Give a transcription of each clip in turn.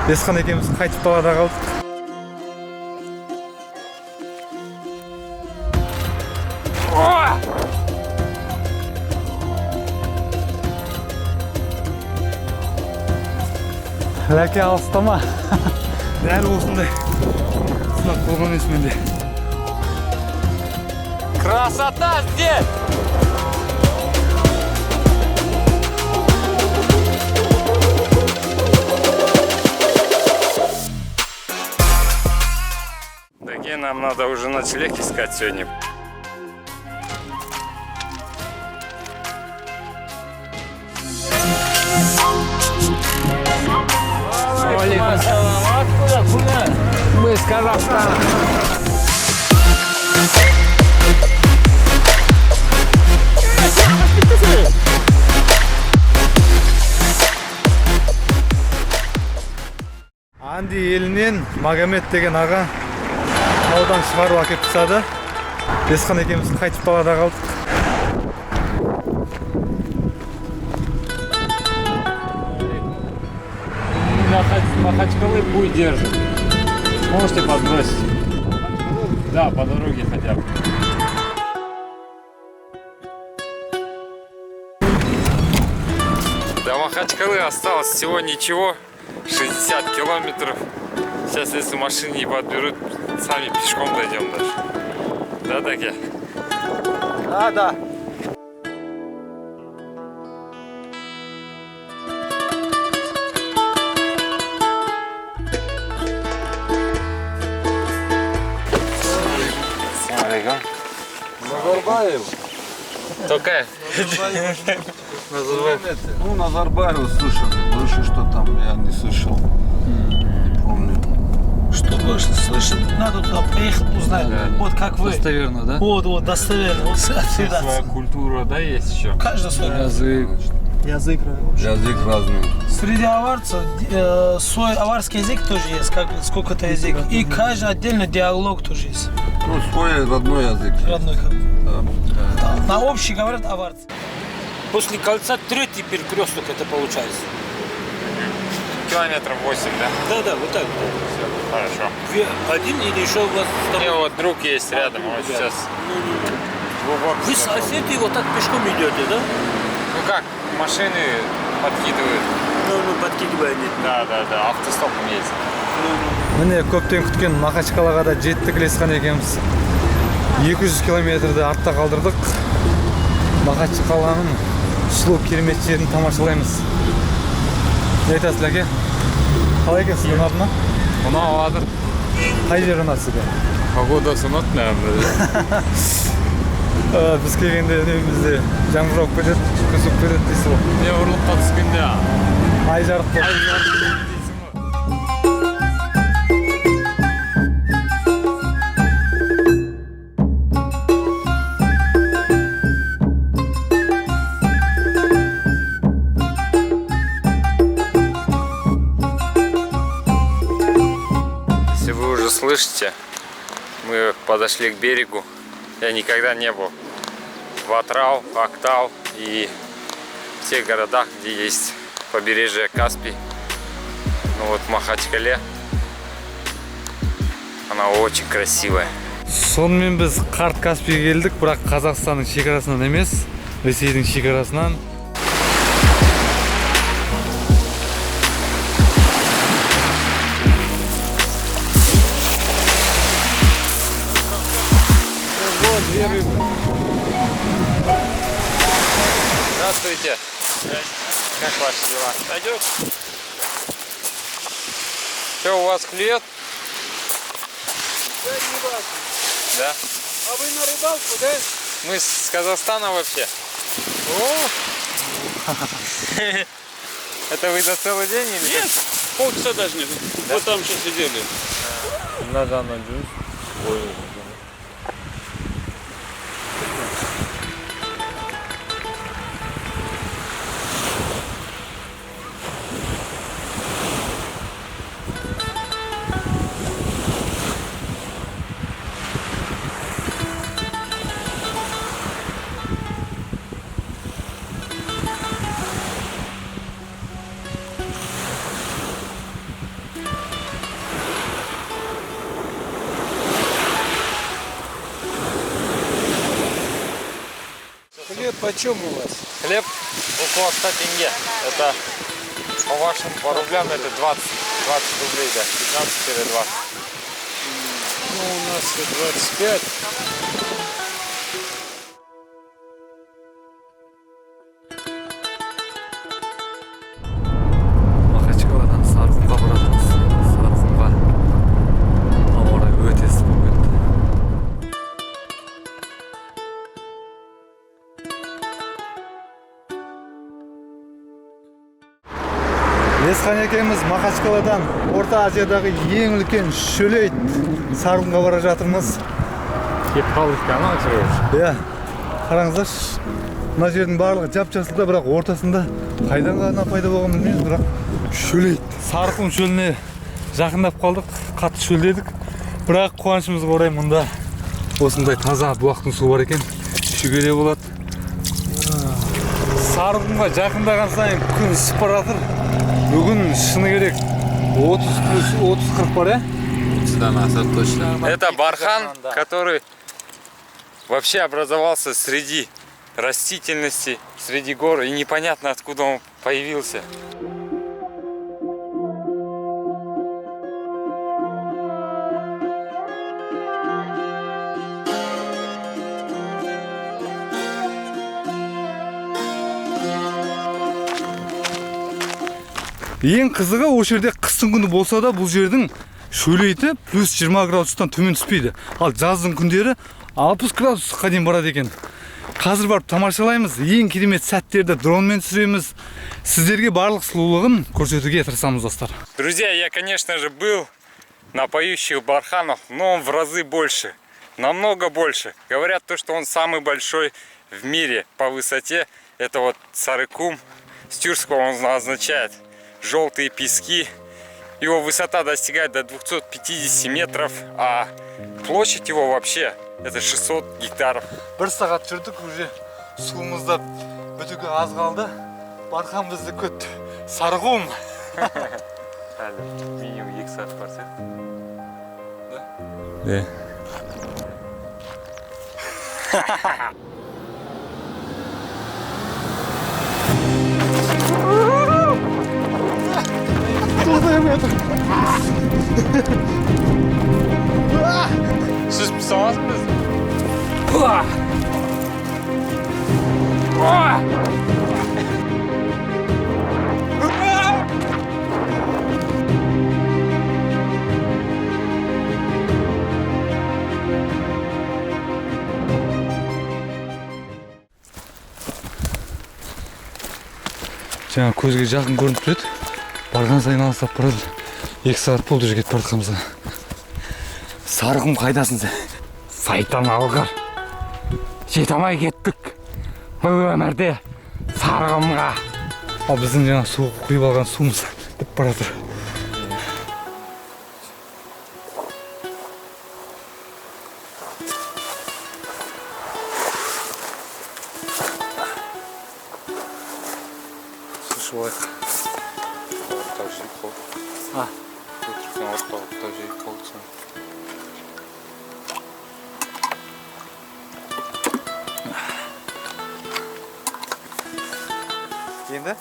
Есхан екеуміз қайтып далада қалдық. Ләке алыстама. Дәл осындай сынақ болған емес менде. Красота здесь! Таки нам надо уже ночлег искать сегодня. Мы с Казахстана. Анди елінен Магомед деген аға таудан шығару әкеп тастады. Есхан екеуміз қайтып далада қалдық. Махачкалы путь держит. Можете подбросить? Да, по дороге хотя бы. До Махачкалы осталось всего ничего. 60 километров. Сейчас, если машины не подберут, сами пешком дойдем даже. Да, Таки? Да. Назарбаев. Только. Ну, Назарбаев слышал. Больше что там я не слышал. Не помню. Что больше слышит? Надо туда поехать, узнать. Да. Вот как вы. Достоверно, да? Вот, достоверно. Вот отсюда. Своя культура, да, есть еще? Каждый свой Язык. язык. Язык разный. Среди аварцев свой аварский язык тоже есть, как сколько-то язык. И каждый отдельно диалог тоже есть. Ну, свой родной язык. Родной как. Да. На общий говорят аварцы. После кольца третий перекресток это получается. Километров 8, да? Да, вот так. Все, хорошо. Один или еще у вас У там? меня вот друг есть рядом, вот сейчас глубоко. Вы соседи вот так пешком идете, да? Ну как, машины подкидывают. Ну, подкидывая нет. Да, автостопом ездят. Міне көптен күткен Махачкалаға да жеттік Есхан екеуміз. 200 километрді артта қалдырдық. Махачкаланың сұлу керемет жерін тамашалаймыз. Не айтасыз, Ләке? Қалай екен сіздің ұнады ма? Ұнады. Қай жер ұнады сізге? Погодасы ұнады, наверное. Біз келгенде үнемізде жаңбыр жауып кетеді, күн суып кетеді дейсіз ғой. Не ұрлыққа түскенде Ай жарық болды. Если вы уже слышите, мы подошли к берегу. Я никогда не был в Атрау, Актау и в тех городах, где есть побережье Каспий. Ну вот в Махачкале она очень красивая. Сонымен біз қарт Каспийге келдік, бірақ Қазақстанның шекарасынан емес, Ресейдің шекарасынан. Здравствуйте. Как ваши дела? Пойдет? Что у вас клюет? Да, не важно. Да? А вы на рыбалку, да? Мы с Казахстана вообще. Это вы за целый день или? Нет, полчаса даже нет. Вот там сейчас сидели. Надо на джуз. почем у вас? Хлеб около 100 тенге. Это по вашим, по рублям это 20 рублей, да, 15-20. Ну, у нас 25. Махачкаладан Сарықұмға баратырмыз. Сарықұмға ауа райы өте ыстық болып кетті. Есхан екеуміз Махачкаладан Орта Азиядағы ең үлкен шөлейт Сарықұмға бара жатырмыз. Кеп қалдық қана жүріп. Иә, қараңыздаршы. Мына жердің барлығы жап-жасыл да, бірақ ортасында қайдан ғана пайда болғанын білмейміз, бірақ шөлейт. Сарықұм шөліне жақындап қалдық, қатты шөлдедік. Бірақ қуанышымызға орай мұнда осындай таза бұлақтың суы бар екен. Ішуге де болады. Сарықұмға жақындаған сайын күн ысып бара жатыр. Бүгін шыны керек 30-40 бар, Это бархан, который вообще образовался среди растительности, среди гор, и непонятно откуда он появился. Ең қызығы осы жерде қыстың күні болса да бұл жердің шөлейті плюс 20 градустан төмен түспейді. Ал жаздың күндері 60 градусқа дейін барады екен. Қазір барып тамашалаймыз, ең керемет сәттерді дронмен түсіреміз. Сіздерге барлық сұлулығын көрсетуге тырысамыз, достар. Друзья, я, конечно же, был на поющих барханах, но он в разы больше, намного больше. Говорят то, что он самый большой в мире по высоте. Это вот Сарыкум, с тюркского он означает желтые пески. Его высота достигает до 250 метров, а площадь его вообще это 600 гектаров. Бір сағат жүрдік, уже суымызда бітуге аз қалды. Бархан бізді күтті. Сарықұм. Минимум 2 сағат бар сияқты. Да. Siz pısamaz mısınız? Жаңа көзге жақын көрініп тұрады. Барған сайын алыстап барады. 2 сағат болды жетіп бара жатқанымызға. Сарықұм қайдасың сен? Сайтан алғыр. Жете алмай кеттік. Бұл өмірде Сарықұмға. Ал біздің жаңа су құйып алған суымыз бітіп бара жатыр. Слушай, А, тоже колцо. енді?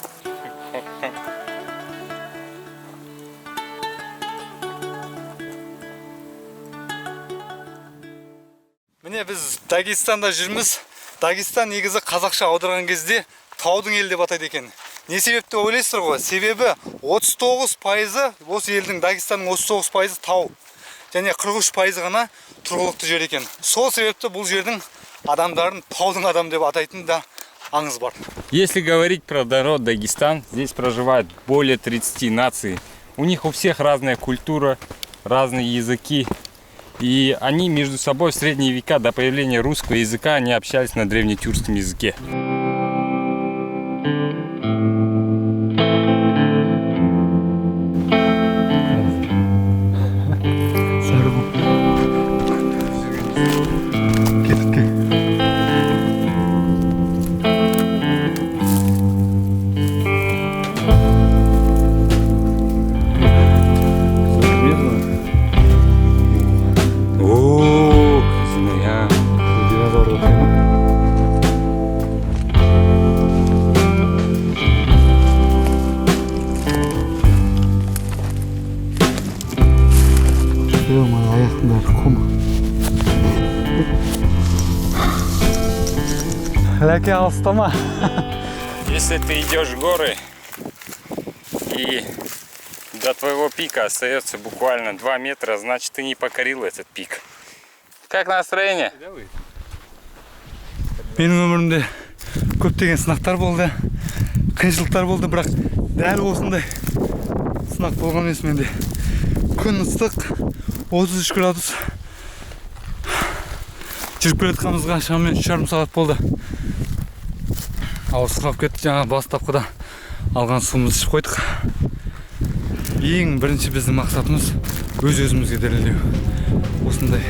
Міне біз Дагестанда жүрміз. Дагестан негізі қазақша аударған кезде таудың елі деп атайды екен. Не себепті ойлайсыздар ғой? Себебі 39% осы елдің, Дагестанның 39% тау. Және 43% ғана тұрғылықты жер екен. Сол себепті бұл жердің адамдарын таудың адам деп атайтын да аңыз бар. Если говорить про народ Дагестан, здесь проживает более 30 наций. У них у всех разная культура, разные языки. И они между собой в средние века до появления русского языка они общались на древнетюркском языке. Ё-моё, аяқтың бәрі құм. Ләке, алыстама. Если ты идешь в горы и до твоего пика остается буквально 2 метра, значит ты не покорил этот пик. Как настроение? Менің өмірімде көптеген сынақтар болды, қиыншылықтар болды, бірақ дәл осындай сынақ болған емес менде. Күн ыстық, 33 градус. Жүріп келе жатқанымызға шамамен 3,5 сағат болды. Ауыз құрап кетті, жаңа бастапқыда алған суымызды ішіп қойдық. Ең бірінші біздің мақсатымыз өз-өзімізге дәлелдеу. Осындай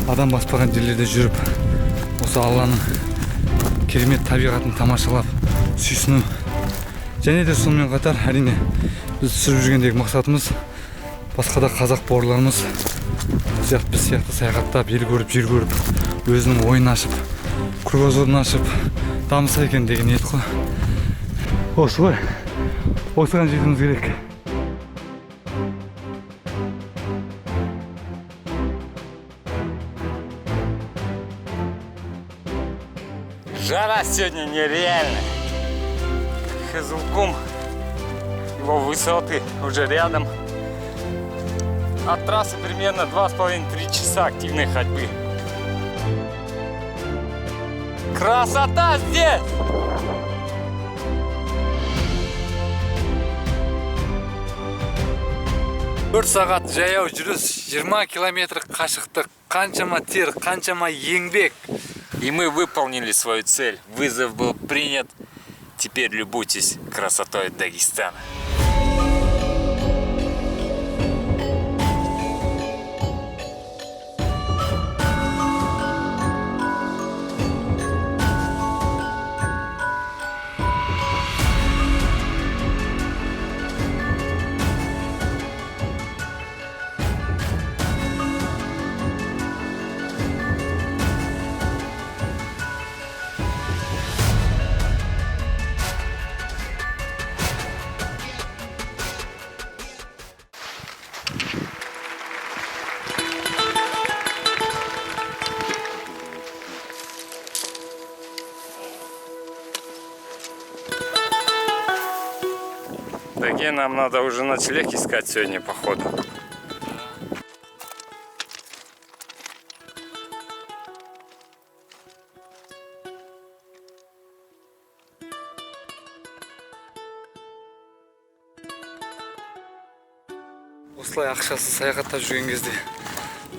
адам баспаған жерлерде жүріп, осы Алланың керемет табиғатын тамашалап, сүйсіну. Және де сонымен қатар, әрине, біз түсіріп жүргендегі мақсатымыз басқада қазақ бауырларымыз біз сияқты саяхаттап, ел көріп, жер көріп, өзінің ойын ашып, кругозорын ашып, дамыса екен деген ниет қой. Осы ғой. Осыған жетуіміз керек. Жара сегодня нереальная. Хызылкум, его высоты уже рядом. От трассы примерно 2,5-3 часа активной ходьбы. Красота здесь! 4 сағат жаяу жүріс, 20 километр қашықтық, қаншама тер, қаншама еңбек. И мы выполнили свою цель. Вызов был принят. Теперь любуйтесь красотой Дагестана. Таки нам надо уже ночлег искать сегодня, походу. Осылай ақшасы саяхаттап жүрген кезде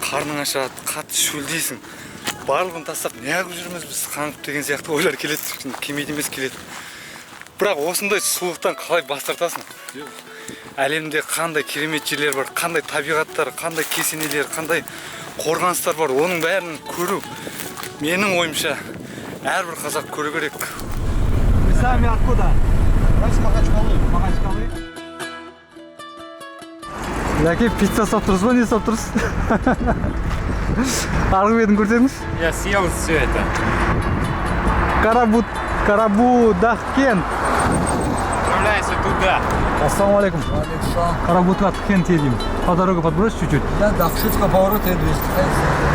қарның ашады, қатты шөлдейсің. Барлығын тастап, неғып жүрміз біз қаңғып деген сияқты ойлар келеді, кемейді емес келеді. Бірақ осындай суықтан қалай бас тартасың? Әлемде қандай керемет жерлер бар, қандай табиғаттар, қандай кесенелер, қандай қорғаныстар бар, оның бәрін көру менің ойымша әрбір қазақ көру керек. Вы сами откуда? С Махачкалы. Махачкалы. Ләке, пицца сап тұрсыз ба, не сап тұрсыз? Арғы бетін көрсеңіз? Я съел все это. Карабудах-Кент. Отправляйся туда. Ассаламу алейкум. Карабудах-Кент едем. По дороге подбрось чуть-чуть. Да, Дахшитка поворот и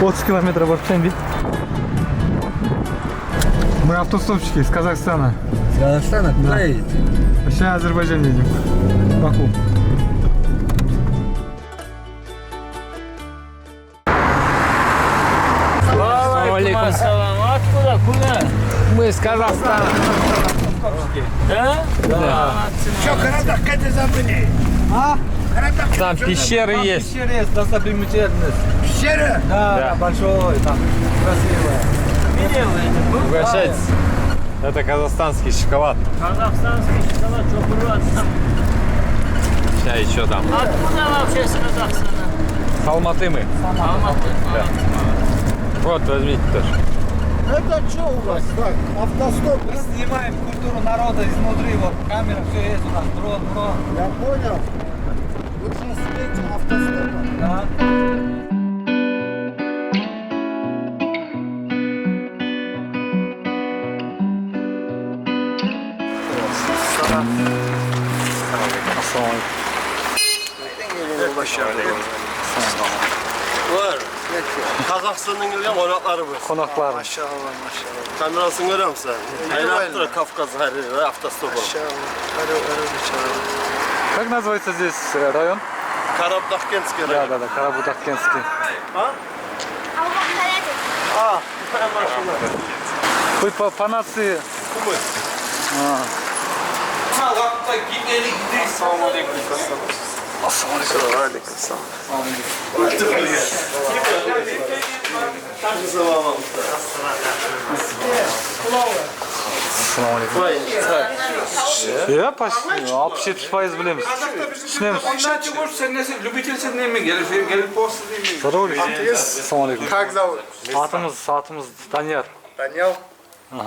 30 километров от Ченди. Мы автостопщики из Казахстана. С Казахстана? Куда едете? Сейчас Азербайджан едем. Баку. Ассалам. Откуда? Куда? Мы из Казахстана. Да? Да. Что, Карабах, как ты забыли? А? Там пещеры есть. Пещера есть, достопримечательность. Пещера? Да, большой, там красивая. Видел это? Угощайтесь. Это казахстанский шоколад. Казахстанский шоколад, что бурятский. Сейчас еще там. Откуда вообще с Казахстана? С Алматы мы. Алматы. Да. Вот, возьмите тоже. Это что у вас? Так, автостоп. Мы снимаем культуру народа изнутри, вот камера, все есть у нас, дрон. Я понял. Вы сейчас сидите автостопом. Да. Var. Kazakistan'dan gelen konaklarımız. Konaklar. Maşallah maşallah. Kamerasını görüyor musun sen? Aynen. Kafkaz her yeri, автостоп. Maşallah. Как называется здесь район? Карабдахкенский Да, район. да, да, Карабудаккенский. А, такая машина. Вы по нации... Кумы. Ya почти 60% bilemiz. Düşünemiz. Любительсің неме келіп болсын деймін. Здравствуйте. Ассалаумалейкум. Как зовут? Атымыз Данияр. Даниэл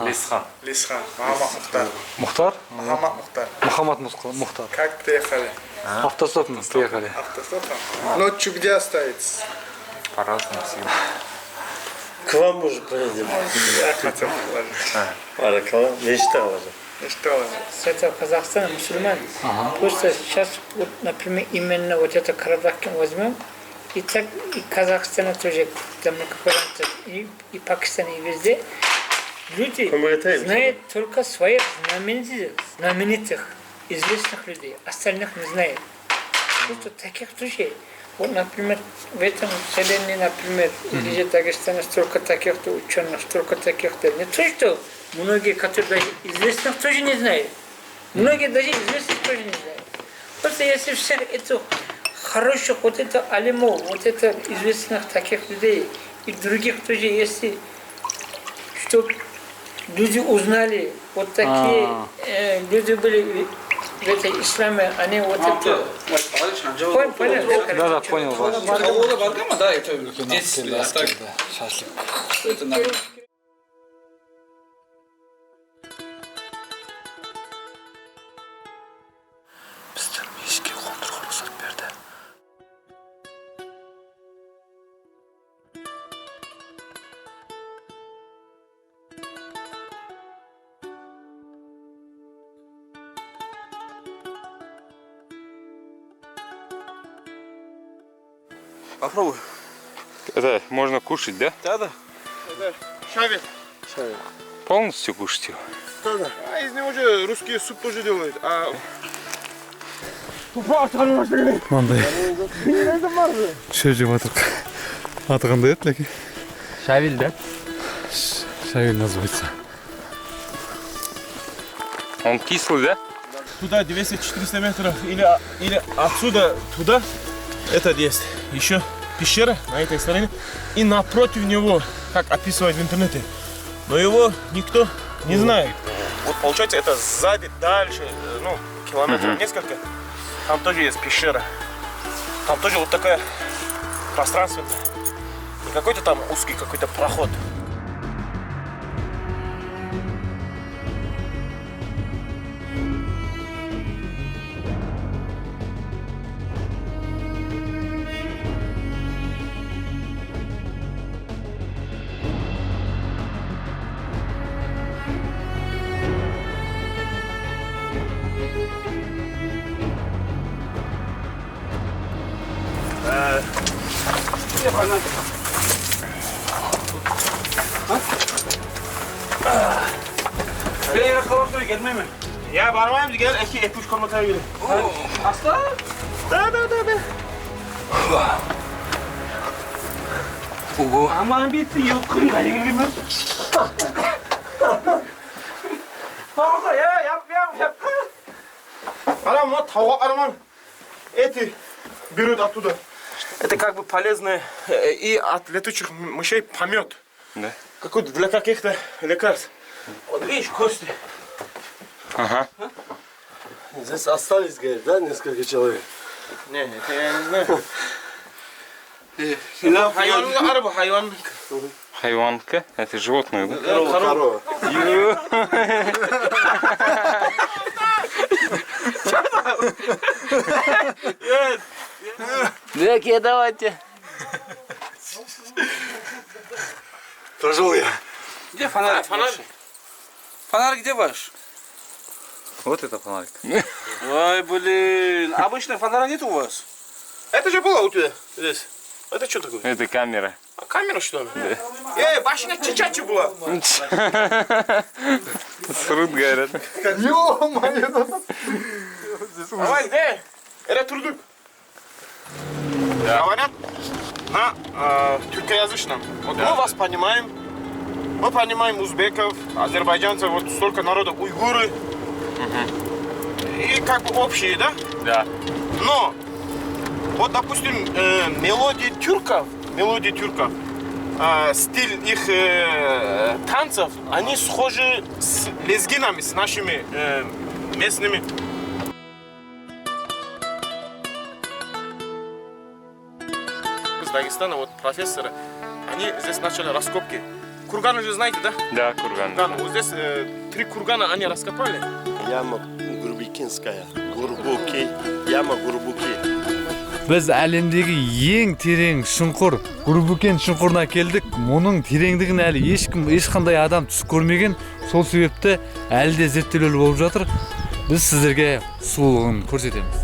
Лисхан. Лисхан. Мухаммад Мухтар. Мухтар? Мухаммад Мухтар. Мухаммад Мухтар. Как приехали? Автостоп мы приехали. Автостопом? Ночью где оставитесь? По-разному всегда. К вам уже поедем. Я хотел положить. Баракалла. Мечта уже. И что вы? С этого Казахстана мусульман. Просто сейчас, вот, например, именно вот это Карабахкин возьмем, и так и Казахстана тоже, там и Пакистан, и везде. Люди знают только своих знаменитых, известных людей, остальных не знают. Просто таких тоже. Вот, например, в этом вселенной, например, или же Дагестане столько таких-то ученых, столько таких-то. Не то, что многие, которые даже известных, тоже не знают. Многие даже известных тоже не знают. Просто если всех этих хороших, вот это алимов, вот это известных таких людей и других тоже, если что люди узнали, вот такие люди были в этой исламе, они вот это... Понятно? Да, понял вас. Кого-то баргама, да, это здесь, а так, Шашлык. что это надо? Біздің мешітке қондырғы рұқсат берді. Попробуй. Это можно кушать, да? Да. Шавит. Полностью кушать его? Да. А из него же русские суп тоже делают. А Мындай шөжіп атырық. Атығанда еді, ләке. Шавиль, да? Шавель называется. Он кислый, да? Туда 200-400 метров или отсюда туда, это есть еще пещера на этой стороне, и напротив него, как описывают в интернете, но его никто не знает. Вот получается это сзади, дальше, ну, километров несколько, там тоже есть пещера, там тоже вот такая пространственная, не какой-то там узкий какой-то проход. Beyler kalakları gelmey mi? Ya barmayımız gel, 2-3 kilometre gidelim. Asla? Da. Aman bitti, yok kırın kayın gibi. Tamam ya, yap. Арам, вот тауға арман. Эти берут оттуда. Это как бы полезное и от летучих мышей помет. Да. Какой-то для каких-то лекарств. Вот видишь, кости. Ага. Здесь остались, говорит, да, несколько человек? Не, это я не знаю. Хайван, арба, хайван. Хайванка. Это животное, да? Корова. Драки, давайте. Пошел я. Где фонарик? Фонарик где ваш? Вот это фонарик. Ой, блин. Обычных фонарей нет у вас? Это же было у тебя здесь. Это что такое? Это камера. А камера что ли? Да. Башня чичачи была. Срут, говорят. Ё-моё! Давай, это трудук. Говорят на тюркоязычном. Вот мы вас понимаем. Мы понимаем узбеков, азербайджанцев, вот столько народов, уйгуры. И как бы общие, да? Да. Но, вот, допустим, мелодии тюрков, стиль их танцев, они схожи с лезгинами, с нашими местными. Из Дагестана, вот профессоры, они здесь начали раскопки. Курган уже знаете, да? Да, курган. Вот здесь 3 кургана они раскопали. Яма Гурбикинская, Гурбуки, яма Гурбуки. Biz әлемдегі ең терең шұңқыр Гурбукен шұңқырына келдік. Мұның тереңдігін әлі ешқандай адам түсіп көрмеген. Сол себепті әлі де зерттеулер болып жатыр. Біз сіздерге сұлулығын көрсетеміз.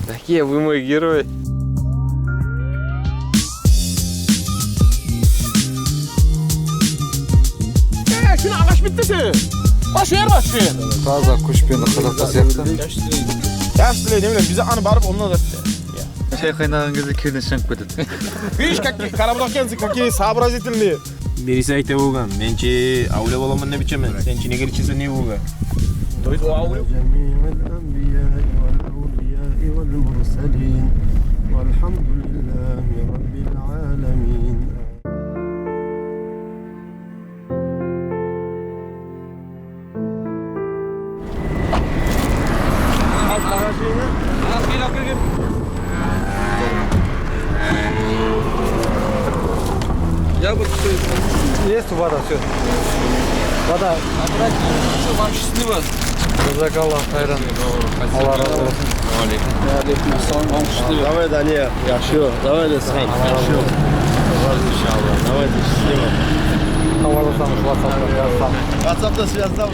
Такие вы мой герой. Şunu ağaç bittisi. Baş ver. Таза көшпенді қазақта сияқты. Yaşlı ne bileyim bize anı barıp onunla da. Шай қайнаған кезде кеуден шығып кетеді. Видишь, как карабудакенцы, какие сообразительные. Берisi ayta bo'lgan. Menchi avliyo bo'laman deb bichaman. Senchi nega ichsa ne bo'lgan? To'ydi o avliyo. والمرسلين والحمد لله رب العالمين. Есть вода, все. Вода. Вам счастливо. Жазакаллах хайран. Алла разы болсын. Вам счастливо. Давай, Даня, yaxshi. Давай, Лесан. Yaxshi. Иншаллах. Давайте, счастливо. Хабарласамыз WhatsApp-та. WhatsApp-та связал.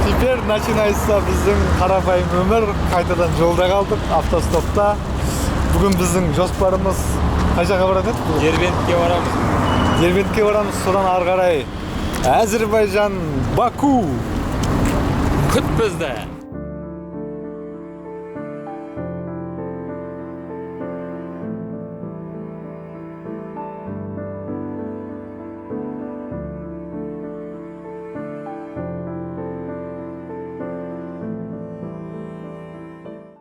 Теперь начинается біздің қарапайым өмір. Қайтадан жолда қалдық, автостопта. Бүгін біздің жоспарымыз қай жаққа барады? Дербентке барамыз. Дербентке барамыз, содан ары қарай Әзербайжан, Баку. Күт бізді.